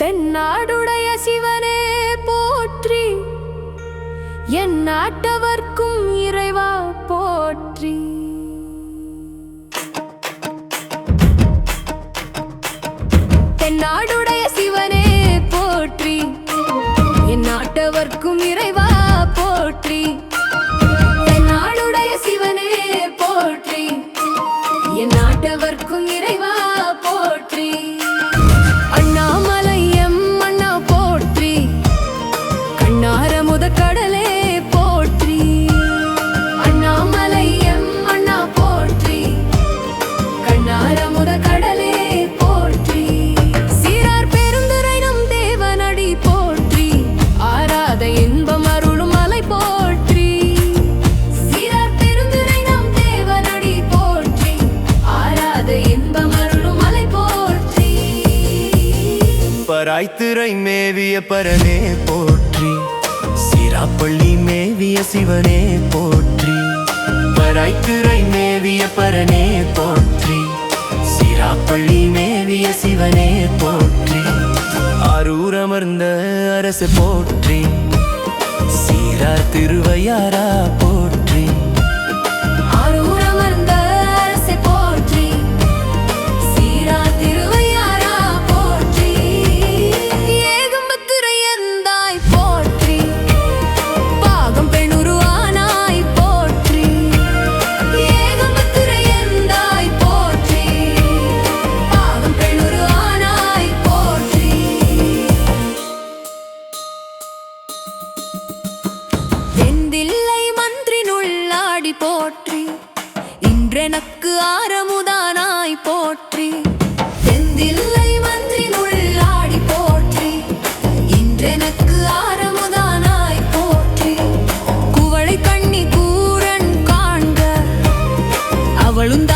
தென்னாடுடைய சிவனே போற்றி, என் நாட்டவர்க்கும் இறைவா போற்றி. தென்னாடுடைய சிவனே போற்றி, என் நாட்டவர்க்கும் இறைவா போற்றி. தென்னாடுடைய சிவனே போற்றி, என் நாட்டவர்க்கும் இறைவா போற்றி. அண்ணாமலை எம் அண்ணா போற்றி, கண்ணாரமுத கடலே போற்றி. அண்ணாமலை எம் அண்ணா போற்றி, கண்ணாரமுத கடலே போற்றி. சீரார் பெருந்துரை நம் தேவனடி போற்றி, ஆராத இன்பம் அருளும் மலை போற்றி. சீரார் பெருந்துரை நம் தேவனடி போற்றி, ஆராத இன்பம் அருளும் மலை போற்றி. பராய்த்துறை மேவிய பரனே போற்றி, சிராப்பள்ளி மேவிய சிவனே போற்றி. பராய்த்துறை மேவிய பரனே போற்றி, சிராப்பள்ளி மேவிய சிவனே போற்றி. ஆரூர் அமர்ந்த அரசு போற்றி, சீரார் திருவையாரா போற்றி. ஆரூர் அமர்ந்த அரசே போற்றி, சீரார் திருவையாரா போற்றி. ஏகம்பத்துரை எந்தாய் போற்றி, பாகம் பெண்ணுருவானாய் போற்றி. ஏகம்பத்துரை எந்தாய் போற்றி, பாகம் பெண்ணுருவானாய் போற்றி. தெந்தில்லை மன்றினுள்ளாடி போற்றி, இன்றெனக்கு ஆரமுதானாய் போற்றி. தெந்தில்லை மன்றினுள்ளாடி போற்றி, இன்றெனக்கு ஆரமுதானாய் போற்றி. குவளை கண்ணி கூரன் காண்க அவளும்